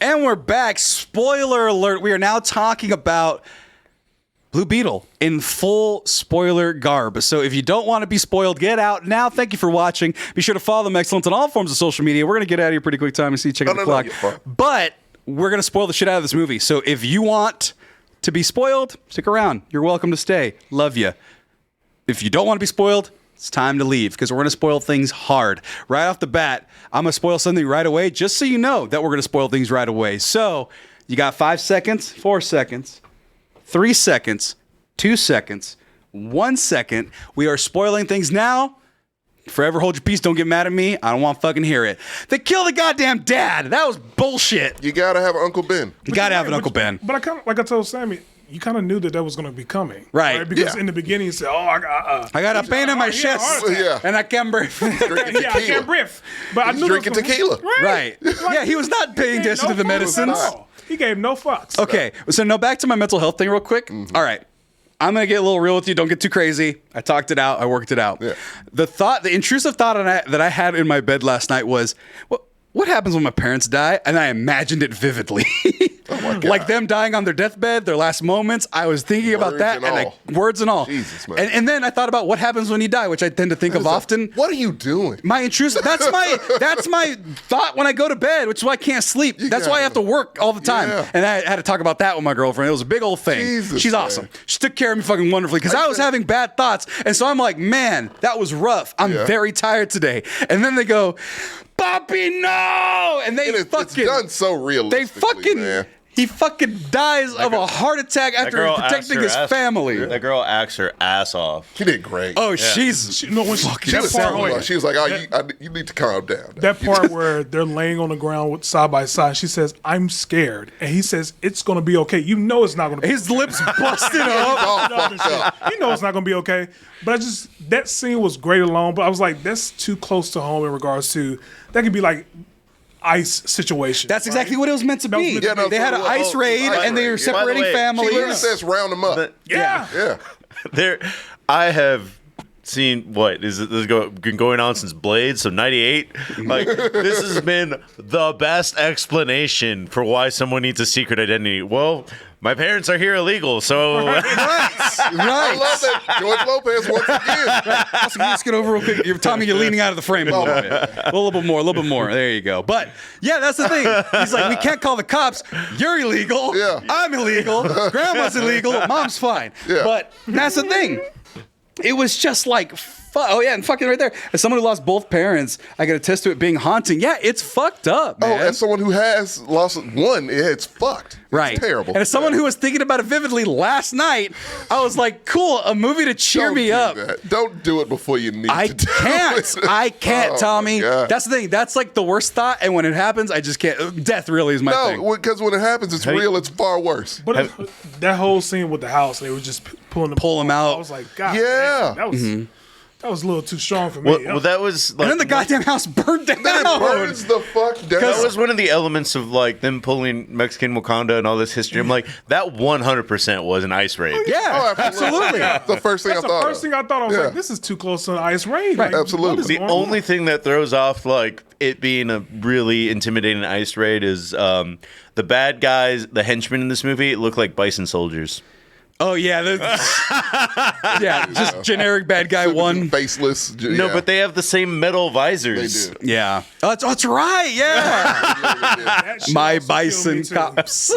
And we're back. Spoiler alert. We are now talking about Blue Beetle in full spoiler garb. So if you don't want to be spoiled, get out now. Thank you for watching. Be sure to follow them Excellence on all forms of social media. We're going to get out of here pretty quick time and see check out the clock. But we're going to spoil the shit out of this movie. So if you want to be spoiled, stick around. You're welcome to stay. Love you. If you don't want to be spoiled, it's time to leave because we're going to spoil things hard. Right off the bat, I'm going to spoil something right away just so you know that we're going to spoil things right away. So you got 5 seconds, 4 seconds, 3 seconds, 2 seconds, 1 second. We are spoiling things now. Forever hold your peace. Don't get mad at me. I don't want to fucking hear it. They killed the goddamn dad. That was bullshit. You got to have Uncle Ben. You got to have an Uncle Ben. But I kind of, like I told Sammy, you kind of knew that was going to be coming. Right. Because in the beginning, you said, I got a pain in my chest. And I can't breathe. I can't breathe. But I knew drinking tequila. Right. Yeah, he was not paying attention to the medicines. He gave no fucks. Okay, so now back to my mental health thing real quick. All right. I'm going to get a little real with you. Don't get too crazy. I talked it out. I worked it out. Yeah. The intrusive thought that I had in my bed last night was, what happens when my parents die? And I imagined it vividly. Oh my God. Like them dying on their deathbed, their last moments. I was thinking about that. Words and all. Jesus, man. And then I thought about what happens when you die, which I tend to think of often. What are you doing? My intrusive. That's my thought when I go to bed, which is why I can't sleep. That's why I have to work all the time. Yeah. And I had to talk about that with my girlfriend. It was a big old thing. Jesus, She's awesome. She took care of me fucking wonderfully because I was having bad thoughts. And so I'm like, man, that was rough. I'm very tired today. And then they go, Poppy, no! And it's done so realistically, man. He fucking dies of a heart attack after protecting his family. That girl acts her ass off. She did great. Oh, she was like, you need to calm down. That part where they're laying on the ground side by side, she says, I'm scared. And he says, it's going to be okay. You know it's not going to be His lips busted up. You know it's not going to be okay. But that scene was great alone, but I was like, that's too close to home in regards to, that could be like, ICE situation. That's exactly what it was meant to be. They had an ICE raid and they were separating families. She literally says round them up. Yeah. I have seen this has been going on since Blade, so 98. Like this has been the best explanation for why someone needs a secret identity. Well, my parents are here illegal, so right. I love that George Lopez once again. Also, let's get over real quick. Tommy, you're leaning out of the frame a little bit. A little bit more. There you go. But yeah, that's the thing. He's like, we can't call the cops. You're illegal. Yeah. I'm illegal. Grandma's illegal. Mom's fine. Yeah. But that's the thing. It was just like, and fucking right there. As someone who lost both parents, I can attest to it being haunting. Yeah, it's fucked up, man. As someone who has lost one, it's fucked. Right. It's terrible. And as someone who was thinking about it vividly last night, I was like, cool, a movie to cheer me up. Don't do it before you need to I can't, Tommy. That's the thing. That's like the worst thought. And when it happens, I just can't. Death really is my thing. No, because when it happens, it's real. It's far worse. But that whole scene with the house, they were just pull him out. I was like, God, man, that was a little too strong for me. Well, that was like, and then the goddamn house burned down. Then it burns the fuck down. That was one of the elements of like them pulling Mexican Wakanda and all this history. I'm like, that 100% was an ice raid. Yeah, absolutely. The first thing I thought. The first thing I thought, I was like, this is too close to an ice raid. Right. Like, absolutely. The only thing that throws off like it being a really intimidating ice raid is the bad guys, the henchmen in this movie, look like bison soldiers. Oh yeah, just generic bad guy one, faceless. No, but they have the same metal visors. They do. Yeah, that's right. Yeah, my bison cops.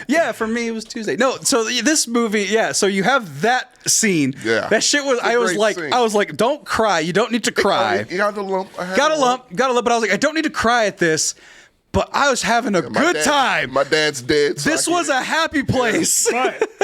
Yeah, for me it was Tuesday. No, so this movie, yeah. So you have that scene. Yeah, that shit was. I was like, don't cry. You don't need to cry. You got a lump. Got a lump. But I was like, I don't need to cry at this. But I was having a good time. My dad's dead. So this was a happy place.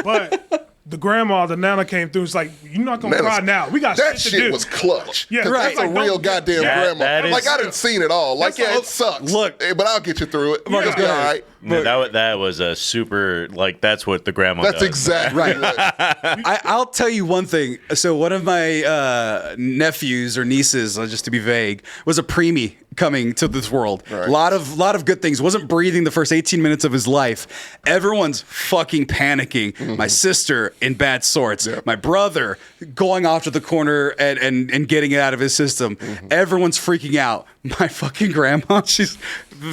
But the grandma, the Nana came through. It's like, you're not going to cry now. We got that shit to do. That shit was clutch. Yeah, right. That's a real goddamn grandma. Like, I didn't see it all. Like, it sucks. Look. But I'll get you through it. Marcus, go ahead. All right. That was a super, like, that's what the grandma That's does. exactly Right. what. I'll tell you one thing. So one of my nephews or nieces, just to be vague, was a preemie coming to this world. Right. Lot of good things. Wasn't breathing the first 18 minutes of his life. Everyone's fucking panicking. Mm-hmm. My sister in bad sorts. My brother going off to the corner and getting it out of his system. Mm-hmm. Everyone's freaking out. My fucking grandma, she's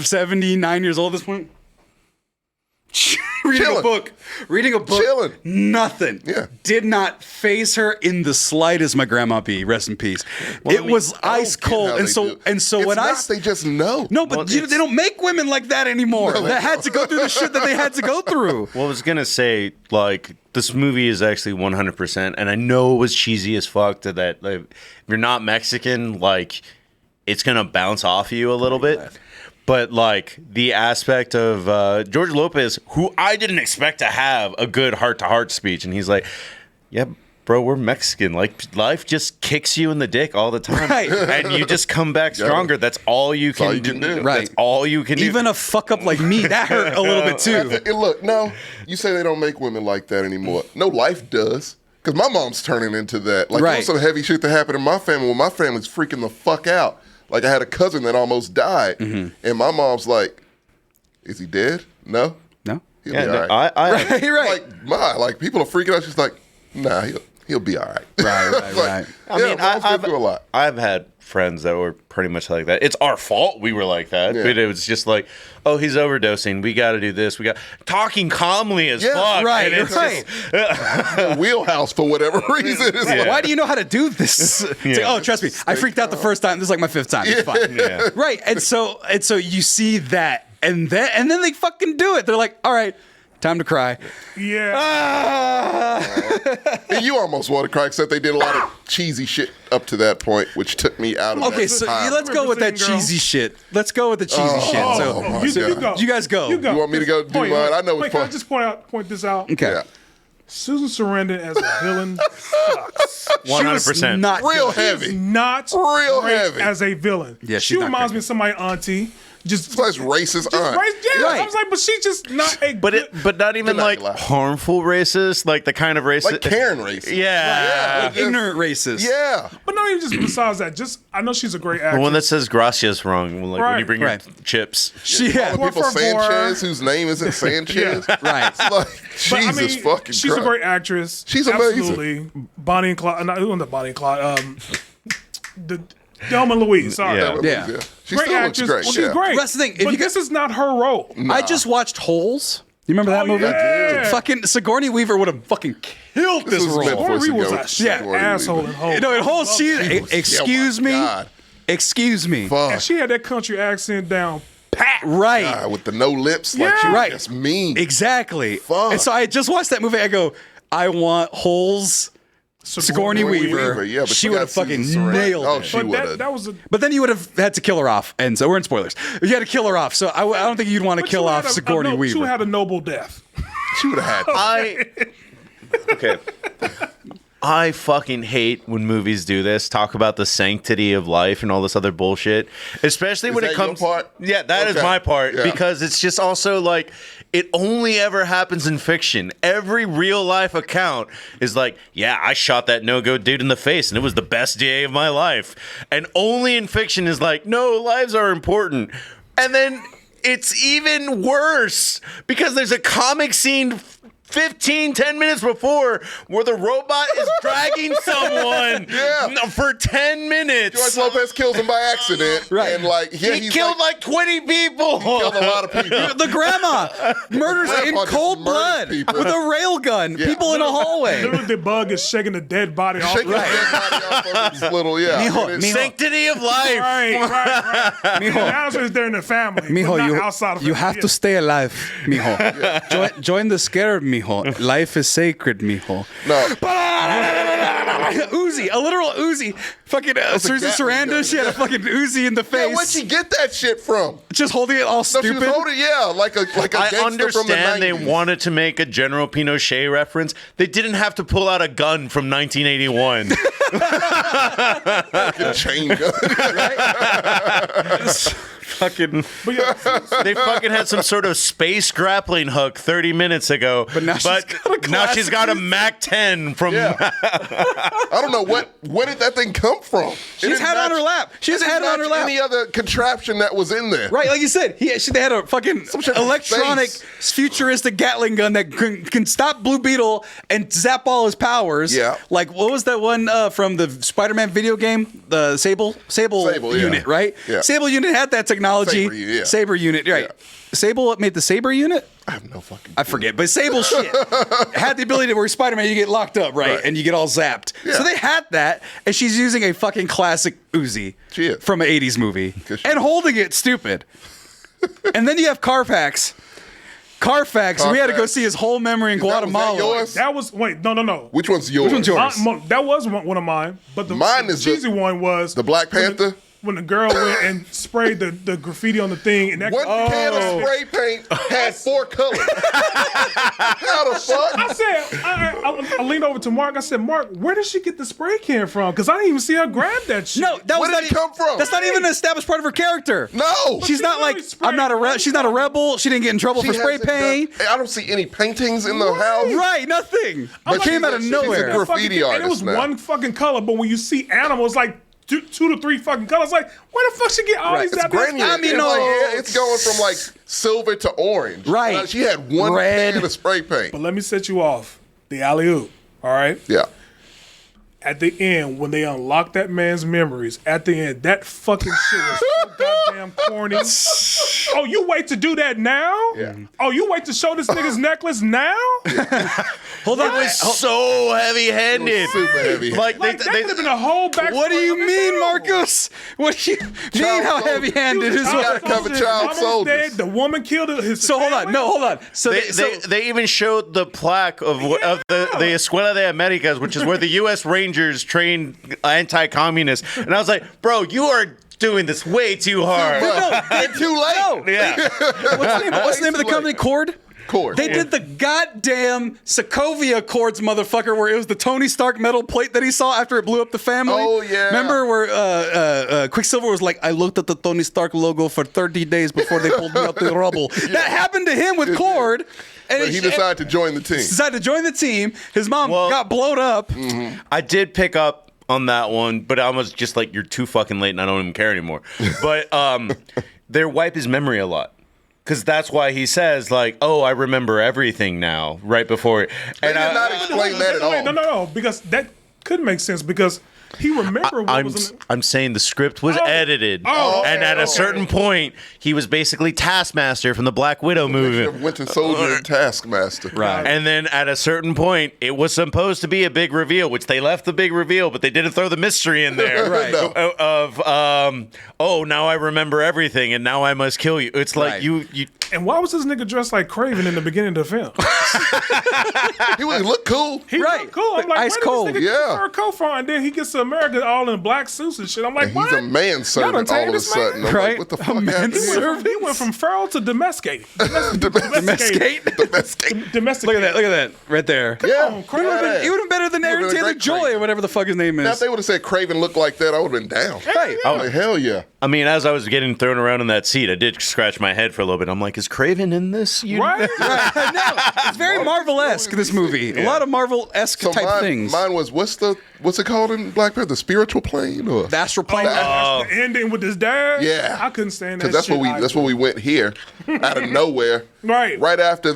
79 years old at this point. Reading a book, Chilling. nothing. Yeah. Did not phase her in the slightest. My grandma B, rest in peace. It was ice cold, and so it's when they just know. no, but they don't make women like that anymore. No, they that had to go through the shit that they had to go through. Well, I was gonna say, like, this movie is actually 100%, and I know it was cheesy as fuck that like, if you're not Mexican, like, it's gonna bounce off you a little bit. But, like, the aspect of George Lopez, who I didn't expect to have a good heart-to-heart speech, and he's like, yeah, bro, we're Mexican. Like, life just kicks you in the dick all the time. Right. And you just come back stronger. That's all you can, all you can do. Right. That's all you can do. Even a fuck up like me, that hurt a little bit too. And look, no, you say they don't make women like that anymore. No, life does. Because my mom's turning into that. Like, there was some heavy shit that happened in my family when my family's freaking the fuck out. Like, I had a cousin that almost died, and my mom's like, "Is he dead? No, No. he'll be all right." Right. Like people are freaking out. She's like, "Nah, he'll be all right." Right. I mean, mom's been through a lot. I've had friends that were pretty much like that. It's our fault we were like that, Yeah. but it was just like, oh, he's overdosing. We got to do this. We got talking calmly as Yeah, fuck. right, and it's right. just- Wheelhouse for whatever reason. It's Like, like, why do you know how to do this? It's like, oh, trust me, I freaked out the first time. This is like my fifth time. It's fine. Yeah. Right. And so you see that, and then they fucking do it. They're like, all right, time to cry. Yeah. and you almost want to cry, except they did a lot of cheesy shit up to that point, which took me out of Okay, that so time. let's go with that Representing girl. cheesy shit. Let's go with the cheesy shit. So my you God. go. you guys go. You go. You want me to go do mine? I know Wait, it's can I fun. just point this out? Okay. Yeah. Susan Sarandon as a villain sucks. 100%. Not Real good. Is heavy. not Real great heavy. as a villain. Yeah, she she's not reminds great. me of somebody auntie. Just That's racist aunt. Yeah, Right. I was like, but she's just not a. But not even Good like night, harmful racist, like the kind of racist. Like Karen racist. Yeah. Like ignorant racist. Yeah. But not even just besides that. Just I know she's a great actress. The one that says gracias wrong, like when Right. you bring Right. your chips. Yeah. The people Por favor. Sanchez, whose name isn't Sanchez. Right. It's like, But, I Jesus mean, fucking she's Christ. a great actress. She's amazing. Absolutely. Bonnie and Clyde. Not Bonnie and Clyde. Thelma and Louise. Sorry. Yeah. Yeah. She Great still actress. looks great. She's yeah. great. That's the thing, if But you this is not her role. I just watched Holes. You remember that movie? yeah. Fucking Sigourney Weaver would have fucking killed this was meant role. for Sigourney was Sigourney- a shit Sigourney asshole Weaver. in Holes. No, in Holes, she. Excuse Oh my me. God. Excuse me. Fuck. And she had that country accent down pat. Right. God, with the no lips, like she Yeah. was Right. just mean. Exactly. Fuck. And so I just watched that movie. I go, I want Holes. Sigourney Weaver. Yeah, but she you would got have fucking Susan Sarandon. nailed Oh, it. she But would have. that was a. But then you would have had to kill her off. And so we're in spoilers. You had to kill her off. So I don't think you'd want to but kill you off had a- Sigourney no, Weaver. She had a noble death. She would have had. Okay. I fucking hate when movies do this, talk about the sanctity of life and all this other bullshit. Especially when that it comes your part? Yeah, that is Okay. my part. Yeah. Because it's just also like it only ever happens in fiction. Every real life account is like, yeah, I shot that no-go dude in the face and it was the best day of my life. And only in fiction is like, no, lives are important. And then it's even worse because there's a comic scene 10 minutes before where the robot is dragging someone Yeah. for 10 minutes. George Lopez kills him by accident. Right. And like, yeah, He he's killed like 20 people. killed a lot of people. The grandma murders in Grandpa just cold murders blood people. with a rail gun. Yeah. People in a hallway. Literally, the bug is shaking the dead body off. Shaking his dead body off of his little, yeah. Mijo, And it's- mijo. Sanctity of life. Right. Mijo. Now it's there in the family. but Mijo, not you, outside of you it. have to stay alive, mijo. Join the scare, mijo. Life is sacred, mijo. No. Uzi, a literal Uzi. Fucking Susan Gatling Sarandon, gun. she had a fucking Uzi in the Yeah, where'd face. she get that shit from? Just holding it all No, she stupid. was holding, yeah, like a I gangster from the understand 90s. they wanted to make a General Pinochet reference. They didn't have to pull out a gun from 1981. Chain gun. fucking. But yeah, They fucking had some sort of space grappling hook 30 minutes ago. But now she's got a Mac 10 from. Yeah. I don't know where did that thing come from? She's had it on her lap. She's had it on her lap. Any other contraption that was in there? Right, like you said, they had a fucking Some shit electronic, space. futuristic Gatling gun that can stop Blue Beetle and zap all his powers. Yeah. Like, what was that one from the Spider-Man video game? The Sable yeah. unit, right? Yeah. Sable unit had that technology. Saber unit, right. Yeah. Sable made the Saber unit? I have no fucking. I forget, but Sable shit had the ability to where Spider-Man, you get locked up, right? And you get all zapped. Yeah. So they had that, and she's using a fucking classic Uzi Shit. from an 80s movie Good shit. and holding it stupid. And then you have Carfax. Carfax, we had to go see his whole memory in Guatemala. yours? that was no. Which one's yours? Which one's yours? That was one of mine, but the Mine is cheesy one was the Black Panther? when the girl went and sprayed the graffiti on the thing, and that One can of spray paint had 4 colors. How the fuck? I said, I leaned over to Mark. I said, Mark, where did she get the spray can from? Because I didn't even see her grab that shit. No, that Where was did it come from? That's not even an established part of her character. No. She's not like I'm not a she's not a rebel. She didn't get in trouble for spray hasn't paint. done- I don't see any paintings in the house. Right, nothing. But It came out of she's a nowhere. graffiti And it was artist now. one fucking color, but when you see animals like two to three fucking colors, like where the fuck she get all Right. these It's goddamn- Granular. I mean, It's no. like, yeah, it's going from like silver to orange. Right. She had one Red. can of spray paint. But let me set you off. The alley-oop, all right? Yeah. At the end, when they unlock that man's memories, at the end, that fucking shit was so goddamn corny. Oh, you wait to do that now? Yeah. Oh, you wait to show this nigga's necklace now? Hold on. It was so heavy-handed. Super heavy. Like Like, that could have been a whole backstory. What do you of the mean, film. Marcus? What do you mean? How soldier. heavy-handed is You gotta what? cover child Mama was soldiers. dead, the woman killed his So hold on. family. No, hold on. So They even showed the plaque of the Escuela de Americas, which is where the U.S. Rangers train anti-communists. And I was like, bro, you are doing this way too hard. It's too late. no. Yeah. What's the name of the company? Cord. Cord. They did the goddamn Sokovia Cords, motherfucker, where it was the Tony Stark metal plate that he saw after it blew up the family. Oh, yeah. Remember where Quicksilver was like, I looked at the Tony Stark logo for 30 days before they pulled me out the rubble. That happened to him with Cord. And But he decided to join the team. decided to join the team. His mom got blown up. I did pick up on that one, but I was just like, you're too fucking late and I don't even care anymore. But they wipe his memory a lot. Because that's why he says, like, oh, I remember everything now, right before it. They did not explain that at all. No, because that could make sense because he remembered what was in I'm saying the script was edited. Oh, and at a certain point, he was basically Taskmaster from the Black Widow movie. Winter Soldier and Taskmaster. Right. And then at a certain point, it was supposed to be a big reveal, which they left the big reveal, but they didn't throw the mystery in there. Right. No. Oh, now I remember everything, and now I must kill you. It's like Right. you And why was this nigga dressed like Craven in the beginning of the film? He would look cool. He Right. looked cool. I'm like, Ice where cold. did this nigga get Yeah. the fur coat from? And then he gets to America all in black suits and shit. I'm like, And what? he's a manservant Y'all all done of a tamed this man? sudden. I'm Right. like, what the A fuck happened here? manservant? He went from feral to domesticated. Domesticate. Domesticated. Look at that. Look at that. Right there. Yeah. on, Craven. He would have been better than He Aaron would've been a Taylor great Joy Craven. or whatever the fuck his name Now, is. if they would have said Craven looked like that, I would have been down. Right. I'm like, hell yeah. I mean, as I was getting thrown around in that seat, I did scratch my head for a little bit. I'm like, is Craven in this? Right? No, it's very Marvel-esque, this movie. A lot of Marvel-esque So type things. mine was what's it called in Black Panther? The spiritual plane, or The astral plane. The ending with his dad. Yeah. I couldn't stand that. because that's where we went here out of nowhere. Right after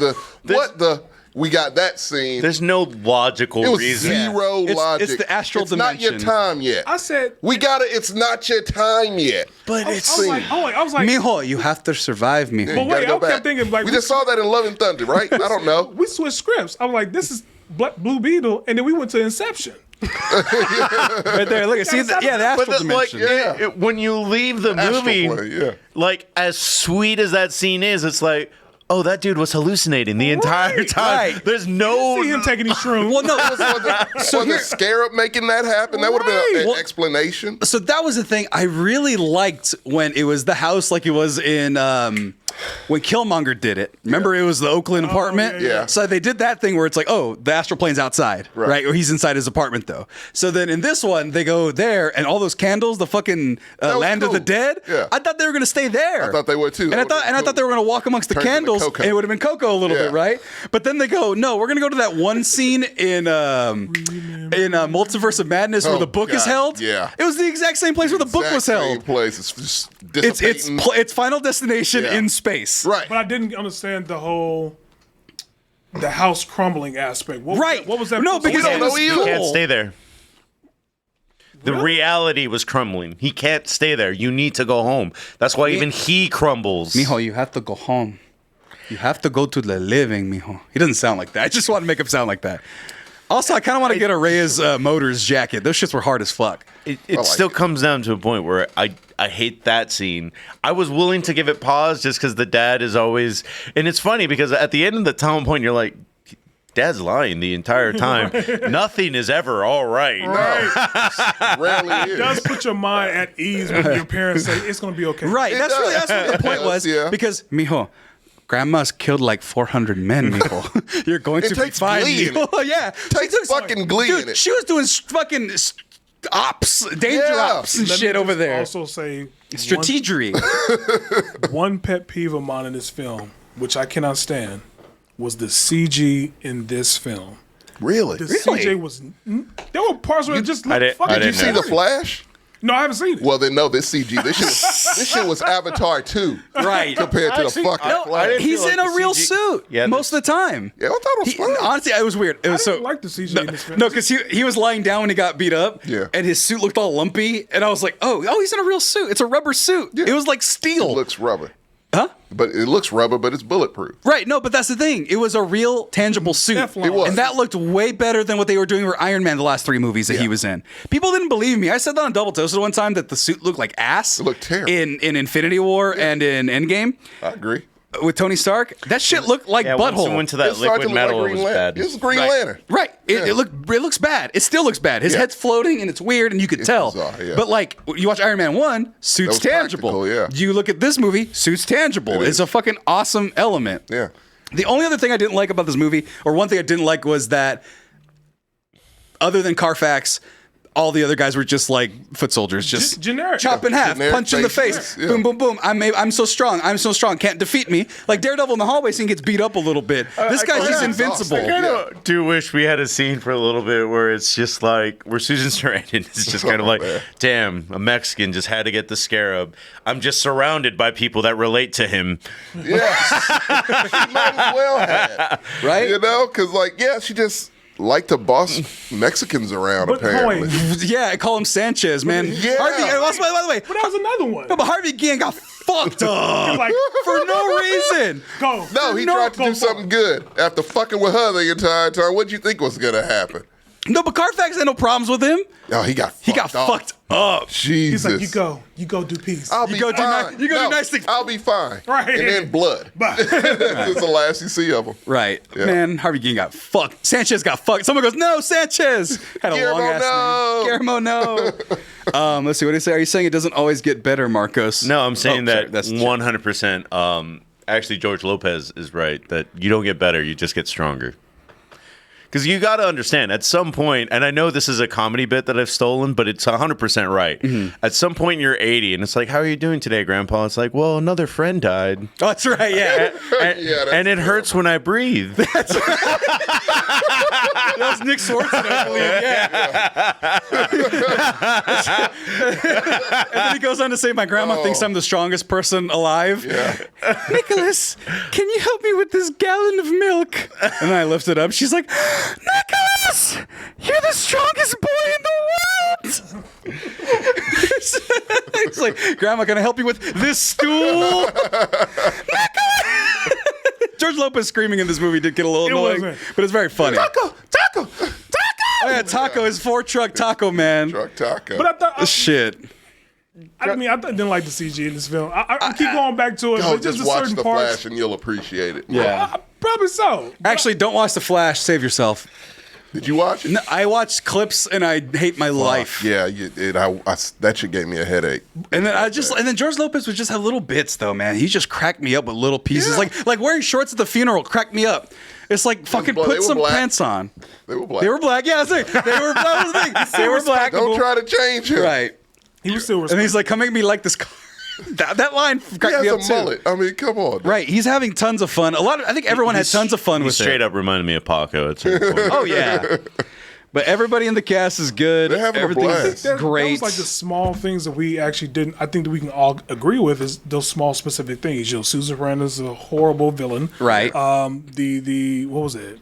we got that scene. There's no logical It was reason. zero It's- logic. it's the astral It's not your dimension. time yet. I said. We got it. It's not your time yet. But I it's was like, Mijo, you have to survive, mijo. But wait, Gotta go I kept back. thinking, like, we just saw that in Love and Thunder, right? I don't know. we switched scripts. I'm like, this is Blue Beetle, and then we went to Inception. Right there. Look, see, the astral But dimension. when you leave the Astral movie, plane, yeah. like as sweet as that scene is, it's like, oh, that dude was hallucinating the entire time. right. There's no. See him taking these shrooms. Well, no. Was the Scarab making that happen? That would have been Right. an Well- explanation. So that was the thing I really liked when it was the house, like it was in when Killmonger did it. Remember, it was the Oakland apartment? yeah. So they did that thing where it's like, oh, the astral plane's outside, right? Or he's inside his apartment, though. So then in this one, they go there, and all those candles, the fucking Land of the Dead, I thought they were going to stay there. I thought they would, too. And I thought they were going to walk amongst the candles, and it would have been Coco a little bit, right? But then they go, no, we're going to go to that one scene in Multiverse of Madness where the book is held. Yeah. It was the exact same place where the book was held. Same place. It's just dissipating. It's Final Destination in space. Right. But I didn't understand the house crumbling aspect. What was that? No, because don't know he either. He can't stay there. The reality was crumbling. He can't stay there. You need to go home. That's why even he crumbles. Mijo, you have to go home. You have to go to the living, mijo. He doesn't sound like that. I just want to make him sound like that. Also, I kind of want to get a Reyes Motors jacket. Those shits were hard as fuck. It still comes down to a point where I hate that scene. I was willing to give it pause just because the dad is always... And it's funny because at the end of the town point, you're like, Dad's lying the entire time. Nothing is ever all right. Rarely It does put your mind at ease when your parents say it's going to be okay. Right. That's what the point was. Yeah. Because, mijo, Grandma's killed like 400 men, mijo. You're going to be fine, mijo. Yeah. Takes fucking glee in it. She was doing fucking ops, danger ops and shit over there. Also say strategery. One pet peeve of mine in this film, which I cannot stand, was the CG in this film. Really? The CG was... There were parts where it just looked fucking... Did you see The Flash? No, I haven't seen it. Well, then no, this CG. This shit was Avatar 2. Right. Compared to the fucking Flash. He's in a real suit most of the time. Yeah, I thought it was fun. Honestly, it was weird. It was I didn't like the CG in this film. No, because he was lying down when he got beat up. Yeah. And his suit looked all lumpy. And I was like, oh, he's in a real suit. It's a rubber suit. Yeah. It was like steel. It looks rubber. Huh? But it looks rubber, but it's bulletproof. Right, no, but that's the thing. It was a real, tangible suit. Teflon. It was. And that looked way better than what they were doing for Iron Man the last 3 movies that he was in. People didn't believe me. I said that on Double Toasted one time that the suit looked like ass. It looked terrible. In Infinity War and in Endgame. I agree. With Tony Stark. That shit looked like once butthole. it went to that It started liquid to look metal, like it was Green bad. Lantern. It was Green Lantern. Right. It looks bad. It still looks bad. His head's floating and it's weird and you could tell. bizarre, yeah. But like you watch Iron Man 1, suit's was tangible. practical, yeah. You look at this movie, suit's tangible. It's a fucking awesome element. Yeah. The only other thing I didn't like about this movie, or one thing I didn't like, was that other than Carfax, all the other guys were just like foot soldiers, just generic. chop in half, Generic punch in the faces. face, Yeah. boom, boom, boom. I'm so strong. I'm so strong. Can't defeat me. Like Daredevil in the hallway scene gets beat up a little bit. This guy's just invincible. exhausting. I kind of do wish we had a scene for a little bit where it's just like where Susan Sarandon is just kind of like, man. damn, a Mexican just had to get the scarab. I'm just surrounded by people that relate to him. Yeah. She might as well have. Right? You know? Because, like, yeah, she just liked to boss Mexicans around, But apparently. Yeah, I call him Sanchez, man. Yeah. Harvey, by the way, But that was another one. no, but Harvey Guillen got fucked up Like, for no reason. go. No, he tried to go do for something it. good. After fucking with her the entire time, what'd you think was going to happen? No, but Carfax had no problems with him. No, he got fucked up. Fucked up. Jesus. He's like, you go do peace. I'll be go do fine. ni- you go do nice things. I'll be fine. Right. And then blood. That's the last you see of him. Right. Yeah. Man, Harvey Guillen got fucked. Sanchez got fucked. Someone goes, no, Sanchez. Had a Guillermo, long ass no. name. Guillermo, no. Let's see, what do you say? Are you saying it doesn't always get better, Marcos? No, I'm saying sorry, that that's 100%. Actually, George Lopez is right that you don't get better, you just get stronger. Because you got to understand, at some point, and I know this is a comedy bit that I've stolen, but it's 100% right. Mm-hmm. At some point, you're 80, and it's like, how are you doing today, Grandpa? It's like, well, another friend died. Oh, that's right, yeah. And it hurts when I breathe. That was Nick Swartzen, I believe. Yeah. And then he goes on to say, my grandma thinks I'm the strongest person alive. Yeah. Nicholas, can you help me with this gallon of milk? And then I lift it up. She's like, Nicholas, you're the strongest boy in the world. It's like, Grandma, can I help you with this stool? Nicholas! George Lopez screaming in this movie did get a little annoying, but it's very funny. Taco! Oh yeah, Taco is 4-truck Taco Man. Truck taco. But I thought Shit. I didn't like the CG in this film. I keep going back to it, Go, but just watch certain The parts. Flash and you'll appreciate it. Yeah. Probably so. Actually, don't watch The Flash. Save yourself. Did you watch it? No, I watched clips and I hate my life. Yeah, that shit gave me a headache. And then George Lopez would just have little bits though, man. He just cracked me up with little pieces, like wearing shorts at the funeral cracked me up. It's like fucking put some pants on. They were black. They were black. Yeah, they were. That was the thing. They were black. Don't try to change him. Right. He was still And he's like, "Come make me like this car." that line He cracked me up has a too. mullet. I mean, come on. Right. He's having tons of fun. I think everyone had tons of fun He with straight it. up reminded me of Paco at some point. Oh yeah. But everybody in the cast is good. They're having a blast. Great. That was like the small things that we actually didn't. I think that we can all agree with is those small specific things. You know, Susan Sarandon's a horrible villain. Right. The what was it?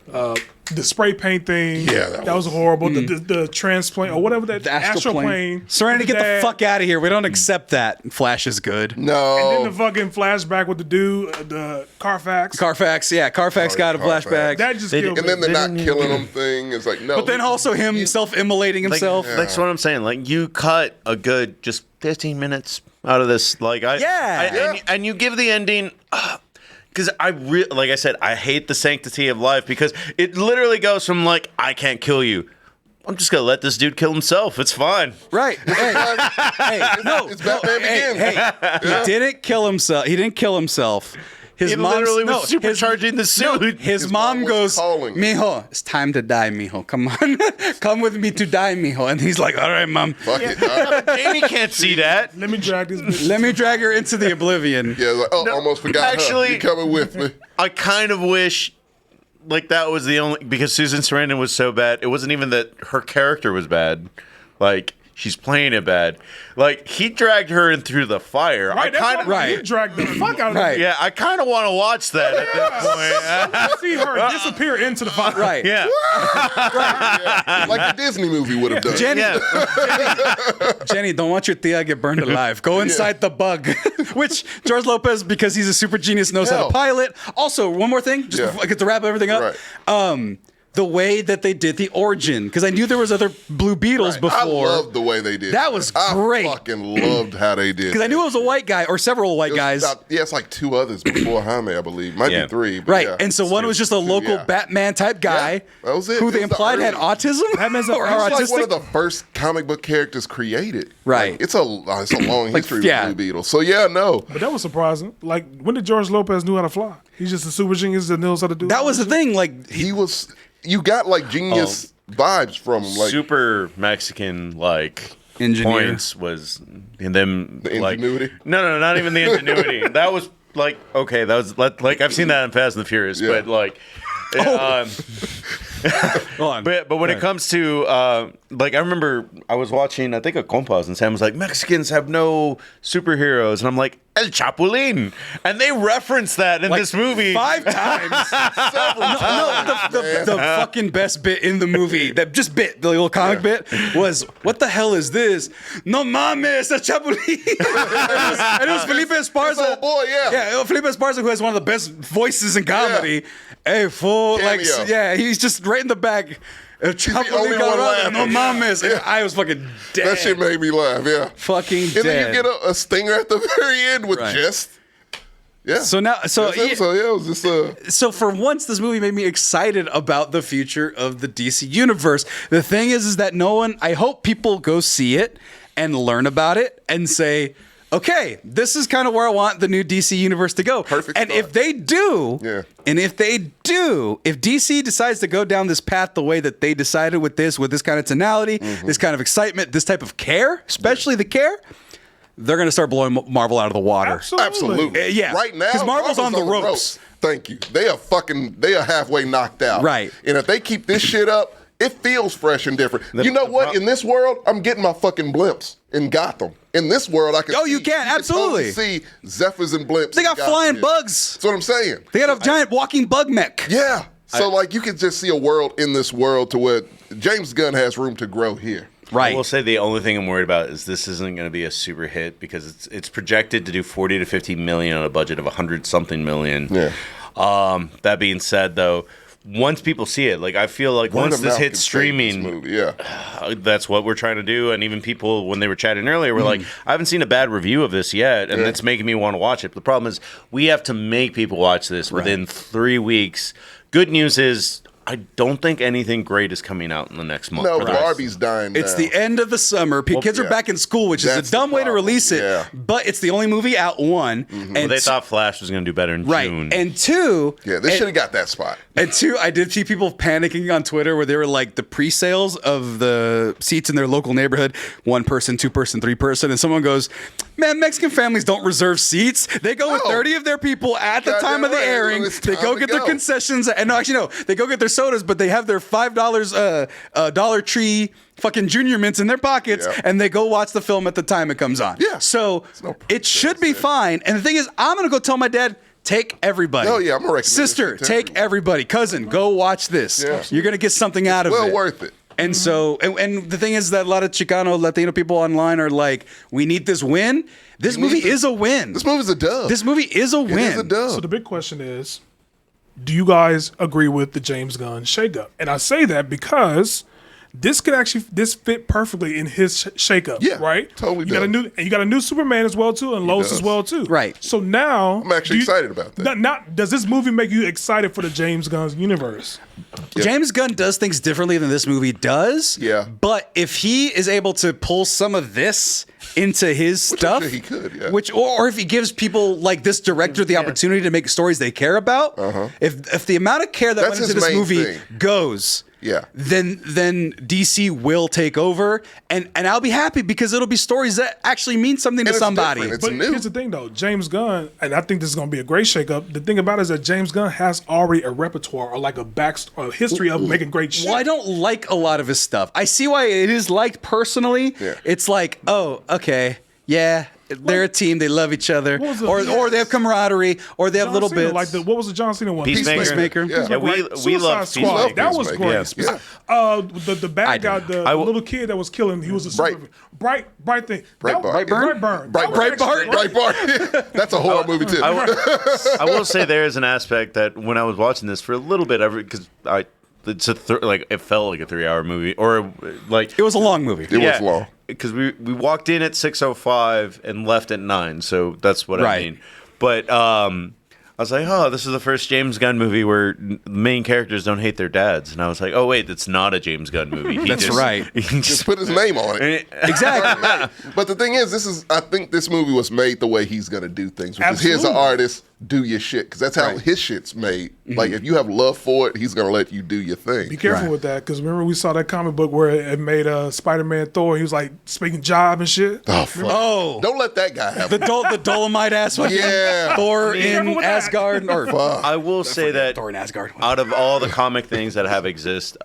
The spray paint thing. Yeah, that was horrible. The transplant or whatever that The astral plane. plane. Serenity, with get the dad. fuck out of here. We don't accept that. Flash is good. No. And then the fucking flashback with the dude, the Carfax. Carfax, yeah. Carfax got a Carfax. flashback. That just They killed and me. then the not Didn't killing him thing is like, no. But then also him self-immolating Like, himself. that's what I'm saying. Like, you cut a good just 15 minutes out of this. Like, and you give the ending. Because like I said, I hate the sanctity of life because it literally goes from like, I can't kill you. I'm just gonna let this dude kill himself. It's fine. Right. Hey, no. It's Batman Begins. He didn't kill himself. He didn't kill himself. His He mom literally was supercharging the suit. His mom mom was goes, calling. "Mijo, it's time to die, mijo. Come on, come with me to die, mijo." And he's like, "All right, mom. Fuck it. dog. Jamie can't see that. Let me drag this bitch. Let me drag her into the oblivion." Yeah, like, almost forgot actually- her. You coming with me? I kind of wish, like, that was the only, because Susan Sarandon was so bad. It wasn't even that her character was bad. Like, she's playing it bad. Like, he dragged her in through the fire. Right, that's kind of, why he dragged the fuck out of Right. it. yeah, I kind of want to watch that at this point. See her disappear into the fire. Right. Yeah. Yeah, like the Disney movie would have done. Jenny, Yeah. Jenny, don't want your tia get burned alive. Go inside the bug. Which George Lopez, because he's a super genius, knows how Hell. to pilot. Also, one more thing, just Yeah. before I get to wrap everything up. Right. The way that they did the origin, because I knew there was other Blue Beetles I before. loved the way they did. That was I great. fucking loved how they did. Because I knew it was a white guy or several white It was guys. it's like two others before Jaime, I believe. Might Yeah. be three. But Right, yeah. and so one was just a local yeah. Batman type guy that was it. who It they was the implied had early- autism Batman's a- or he's It's like autistic. one of the first comic book characters created. Right. Like, it's a long history yeah. with Blue Beetle. So yeah, no. But that was surprising. Like, when did George Lopez knew how to fly? He's just a super genius that knows how to do That was the thing. Like, He was. You got like genius vibes from him. Like Super Mexican, like, Engineer. points was in them. The like, ingenuity? No, not even the ingenuity. That was, like, okay, that was, like, I've seen that in Fast and the Furious, Yeah. but, like, go on. But when it comes to like, I remember I was watching, I think, a Compas, and Sam was like, Mexicans have no superheroes, and I'm like, El Chapulín, and they reference that in this movie 5 times. The fucking best bit in the movie, the little comic bit, was, "What the hell is this? No mames, the Chapulín." and it was Felipe Esparza. old boy, yeah. Yeah, Felipe Esparza, who has one of the best voices in comedy. Hey, fool. Like, Cameo. yeah, he's just right in the back. El Chapulín only one Colorado, no laughing. mames. And I was fucking dead. that shit made me laugh. Yeah. fucking And dead. then you get a stinger at the very end with Right. just. Yeah. So now, so yeah, it was just so for once, this movie made me excited about the future of the DC universe. The thing is that no one, I hope people go see it and learn about it and say, okay, this is kind of where I want the new DC universe to go. Perfect And start. if they do, Yeah. if DC decides to go down this path the way that they decided with this kind of tonality, this kind of excitement, this type of care, especially the care, they're going to start blowing Marvel out of the water. absolutely. Yeah. Right now, 'Cause Marvel's on the ropes. Thank you. They are halfway knocked out. Right. And if they keep this shit up, it feels fresh and different. You know what? In this world, I'm getting my fucking blimps in Gotham. In this world, I can. Oh, you can, absolutely. totally see Zephyrs and blimps. They in got Gotham flying here. bugs. That's what I'm saying. They got a giant walking bug mech. Yeah. So like you can just see a world in this world to where James Gunn has room to grow here. Right. I will say the only thing I'm worried about is this isn't going to be a super hit because it's projected to do 40 to 50 million on a budget of 100-something million. Yeah. That being said, though, once people see it, like, I feel like Word once of this mouth hits can save streaming, this movie, yeah. that's what we're trying to do. And even people, when they were chatting earlier, were like, I haven't seen a bad review of this yet, and that's making me want to watch it. But the problem is we have to make people watch this within 3 weeks. Good news is I don't think anything great is coming out in the next month. No, for this. Barbie's dying It's down. the end of the summer. Kids are back in school, which is That's a dumb the way to problem. release it. Yeah. But it's the only movie out, one. Mm-hmm. Well, And they thought Flash was going to do better in June. And two. Yeah, they should have got that spot. And two, I did see people panicking on Twitter where they were like the pre-sales of the seats in their local neighborhood, 1 person, 2 person, 3 person, and someone goes, "Man, Mexican families don't reserve seats. They go with No. 30 of their people at the Goddamn time of the right. airing. It's They time go to get their go. concessions, and no, actually no, they go get their sodas, but they have their $5 Dollar Tree fucking Junior Mints in their pockets, Yeah. and they go watch the film at the time it comes on. Yeah. So no it should be fine. And the thing is, I'm gonna go tell my dad. Take everybody. Oh, yeah, I'm gonna recommend Sister, this to take everybody. Cousin, go watch this. Yeah. You're gonna get something out of it. Well worth it. And so, and the thing is that a lot of Chicano, Latino people online are like, we need this win. This movie is a win. This movie's a dub. This movie is a It win. is a dub. So the big question is, do you guys agree with the James Gunn shakeup? And I say that because this fit perfectly in his shakeup. Yeah, right. totally You got a new Superman as well too, and Lois does. as well too. Right. So now I'm actually excited about that. Now, does this movie make you excited for the James Gunn universe? James Gunn does things differently than this movie does. Yeah. But if he is able to pull some of this into his stuff, sure he could, yeah. or if he gives people like this director the opportunity to make stories they care about, if the amount of care that That's went into his this main movie thing. goes, Yeah. then DC will take over, and I'll be happy because it'll be stories that actually mean something to And it's somebody. different. It's But new. here's the thing, though. James Gunn, and I think this is going to be a great shakeup. The thing about it is that James Gunn has already a repertoire or like a history of making great shit. Well, I don't like a lot of his stuff. I see why it is liked personally. Yeah. It's like, oh, okay, yeah, they're a team. They love each other, What was the- or they have camaraderie, or they have John little Cena, bits. like what was the John Cena one? Peacemaker. Yeah. Yeah, we Suicide love Squad. Peacemaker. That was Peacemaker. great. Yeah. The bad guy, didn't. the little kid that was killing, he was a Bright. super, bright thing. Breitbart. Brightburn. That was Breitbart. actually great. Breitbart. That's a horror movie too. I will say there is an aspect that when I was watching this for a little bit, because it's like it felt like a 3-hour movie, or like It was a long movie. It was long. because we walked in at 6:05 and left at 9, so that's what I Right. mean. But I was like, oh, this is the first James Gunn movie where the main characters don't hate their dads, and I was like, oh wait, it's not a James Gunn movie. He That's just- right. he Just put his name on it. Exactly. But the thing is, I think this movie was made the way he's gonna do things. Which is, here's an Absolutely. artist, do your shit, because that's how his shit's made. Like if you have love for it, he's gonna let you do your thing. Be careful Right. with that, because remember we saw that comic book where it made Spider-Man Thor. He was like speaking jive and shit. Oh, fuck. Oh, Don't let that guy have the it. the Dolomite ass fucking Yeah. Thor careful in with that. Asgard, or I will say that Thor in Asgard. out of all the comic things that have exist,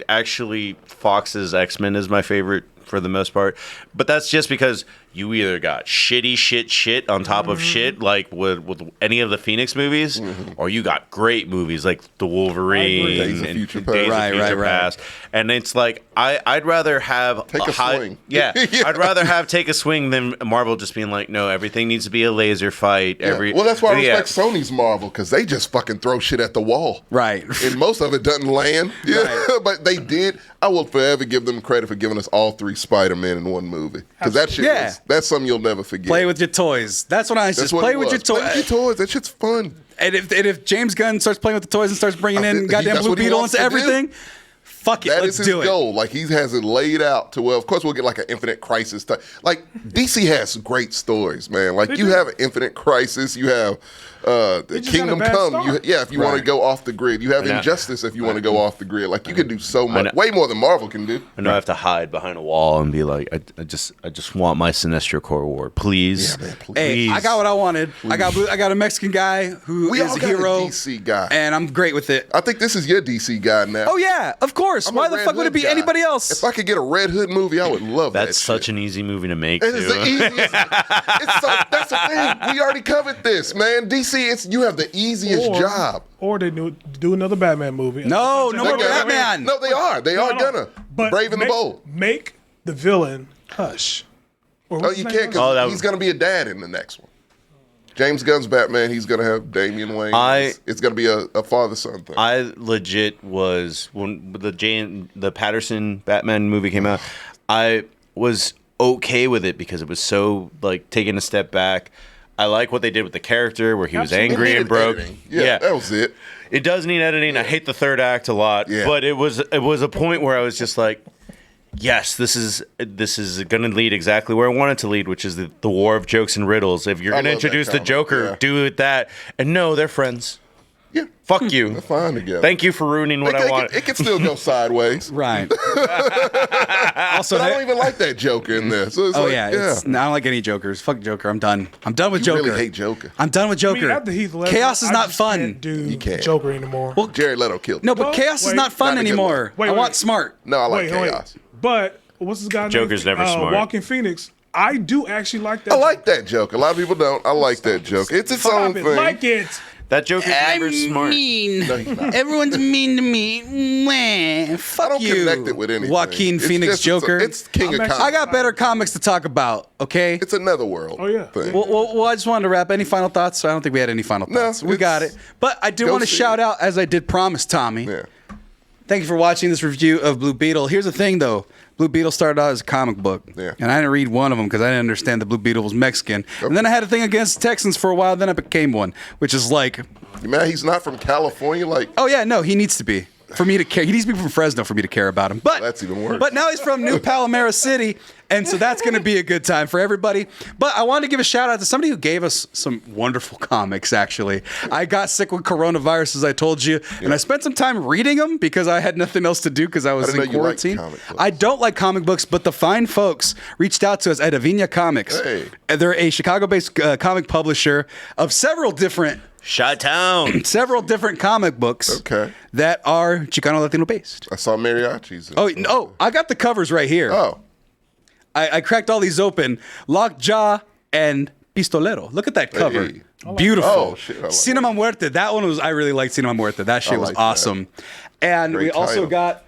actually Fox's X-Men is my favorite for the most part. But that's just because you either got shitty shit on top of shit, like with any of the Phoenix movies, or you got great movies like The Wolverine Days of and Future Days Past. Right, of Future right. Past. And it's like I'd rather have Take a high, swing. Yeah, Yeah. I'd rather have take a swing than Marvel just being like, no, everything needs to be a laser fight. Yeah. Well, that's why I respect Sony's Marvel, because they just fucking throw shit at the wall. Right. And most of it doesn't land. Yeah. Right. But they did. I will forever give them credit for giving us all 3 Spider-Men in one movie. Because that shit Yeah. that's something you'll never forget. Play with your toys. That's what I That's just what play it with your was. Play with toys. your toys. That shit's fun. And if James Gunn starts playing with the toys and starts bringing in That's goddamn Blue what he Beetle wants into to do. everything, fuck it, That let's is his do it. goal. Like he has it laid out to where, of course, we'll get like an Infinite Crisis type. Like DC has great stories, man. Like you do. have an Infinite Crisis, you have the just got Kingdom a bad Come. start. If you want to Right. go off the grid, you have know. Injustice. If you want to go off the grid, like you can do so much, know. way more than Marvel can do. I know I have to hide behind a wall and be like, I just want my Sinestro Corps award, please. Yeah, man, please. Hey, Please. I got what I wanted. I got a Mexican guy who We is all a got hero, a DC guy. and I'm great with it. I think this is your DC guy now. Oh yeah, of course. I'm a Why the Red fuck would it Hood be guy. anybody else? If I could get a Red Hood movie, I would love that. That's such an easy movie to make. It is too. the easiest. That's the thing. We already covered this, man. DC, you have the easiest job. Or they do another Batman movie. No more Okay, Batman. No, they are. They are gonna. But Brave and the Bold. Make the villain Hush. Or Oh, what's you his can't name? Oh, that because was- he's gonna be a dad in the next one. James Gunn's Batman. He's gonna have Damian Wayne. It's gonna be a father-son thing. I legit was when the Patterson Batman movie came out. I was okay with it because it was so like taking a step back. I like what they did with the character, where he was Absolutely. angry and broke. Yeah, that was it. It does need editing. I hate the third act a lot, but it was a point where I was just like, yes, this is going to lead exactly where I want it to lead, which is the war of jokes and riddles. If you're going to introduce the Joker, do it that. And no, they're friends. Yeah. Fuck you. They're fine together. Thank you for ruining what I want. It can still go sideways. Right. Also, But I don't even like that Joker in there. So it's I don't like any Jokers. Fuck Joker. I'm done. I'm done with Joker. You really hate Joker. I'm done with Joker. after Heath Ledger, Chaos is I not just fun. Can't do You can't. Joker anymore. Well, Jared Leto killed. No, but Well, Chaos is wait, not fun not a good anymore. one. I Wait, want wait. smart. No, I like Chaos. But what's this guy? Joker's never smart. Walking Phoenix. I do actually like that. I like that Joker. A lot of people don't. I like that Joker. It's its own thing. Like it. That Joker's never smart. Mean. No, he's not. Everyone's mean to me. Mwah. Fuck I don't you. connect it with anything. Joaquin It's Phoenix just- Joker. It's king of comics. I got better comics to talk about, okay? It's another world. Oh, yeah. Thing. Well, I just wanted to wrap. Any final thoughts? I don't think we had any final thoughts. We got it. But I do Go want to see shout it. out, as I did promise, Tommy. Yeah. Thank you for watching this review of Blue Beetle. Here's the thing, though. Blue Beetle started out as a comic book. Yeah. And I didn't read one of them because I didn't understand that Blue Beetle was Mexican. And then I had a thing against Texans for a while. Then I became one, which is like, Man, he's not from California. Like, oh, yeah, no, he needs to be. For me to care. He needs to be from Fresno for me to care about him. But That's even worse. But now he's from New Palmyra City, and so that's going to be a good time for everybody. But I wanted to give a shout out to somebody who gave us some wonderful comics, actually. I got sick with coronavirus, as I told you, and I spent some time reading them because I had nothing else to do because I was didn't in know you liked quarantine. comic books. I don't like comic books, but the fine folks reached out to us at Avinia Comics. Hey. They're a Chicago-based comic publisher of several different comic books that are Chicano Latino based. I saw mariachis. Oh, no, I got the covers right here. Oh. I cracked all these open. Lockjaw and Pistolero. Look at that cover. Hey. Beautiful. Oh, shit, I like Cinema Muerte. That one I really liked Cinema Muerte. That shit was like that. awesome. And Great we also title. got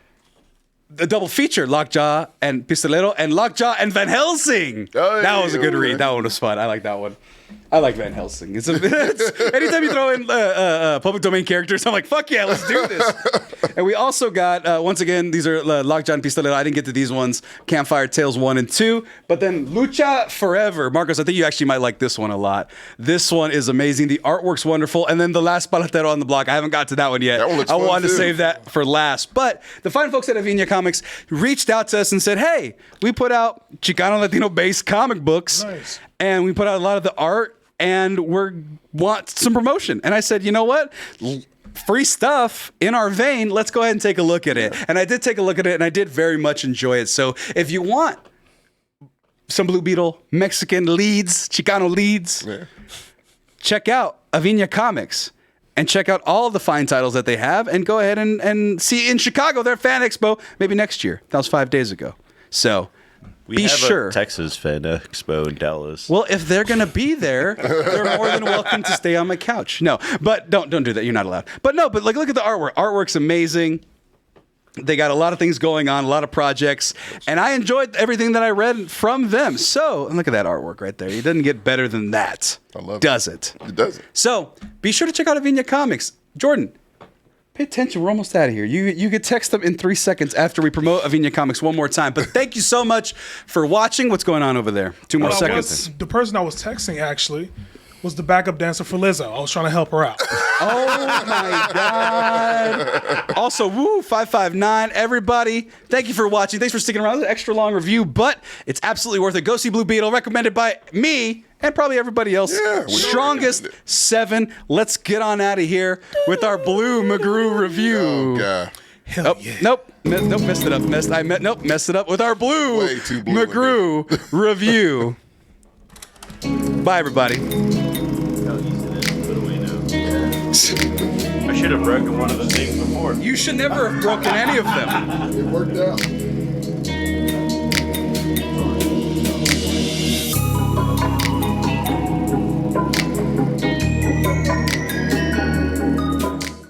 the double feature, Lockjaw and Pistolero, and Lockjaw and Van Helsing. Oh, that was a good yeah. read. That one was fun. I like that one. I like Van Helsing. It's anytime you throw in public domain characters, I'm like, fuck yeah, let's do this. And we also got, once again, these are Lockjaw and Pistolero. I didn't get to these ones, Campfire Tales 1 and 2. But then Lucha Forever. Marcos, I think you actually might like this one a lot. This one is amazing. The artwork's wonderful. And then the last Palatero on the block. I haven't got to that one yet. That one looks I fun, wanted to too. save that for last. But the fine folks at Avinia Comics reached out to us and said, hey, we put out Chicano Latino-based comic books. Nice. And we put out a lot of the art. And want some promotion. And I said, you know what? Free stuff in our vein. Let's go ahead and take a look at it. And I did take a look at it, and I did very much enjoy it. So if you want some Blue Beetle Mexican leads, Chicano leads, check out Avinia Comics. And check out all the fine titles that they have. And go ahead and see in Chicago, their Fan Expo, maybe next year. That was 5 days ago. So We have a Texas Fan Expo in Dallas. Well, if they're going to be there, they're more than welcome to stay on my couch. No, but don't do that. You're not allowed. But no, but like look at the artwork. Artwork's amazing. They got a lot of things going on, a lot of projects, and I enjoyed everything that I read from them. So, and look at that artwork right there. It doesn't get better than that. I love does it? It doesn't. So, be sure to check out Avinia Comics. Jordan, pay attention. We're almost out of here. You could text them in 3 seconds after we promote Avinia Comics one more time. But thank you so much for watching. What's going on over there? 2 more seconds. The person I was texting actually was the backup dancer for Lizzo. I was trying to help her out. Oh my God. Also, woo, 559. Everybody, thank you for watching. Thanks for sticking around. It's an extra long review, but it's absolutely worth it. Go see Blue Beetle, recommended by me and probably everybody else. Yeah, we Strongest recommend it. 7. Let's get on out of here with our Blue McGrew review. Oh, God. Hell yeah. Nope, messed it up. Messed it up with our Blue Way too blue McGrew review. Bye, everybody. I should have broken one of the things before. You should never have broken any of them. It worked out.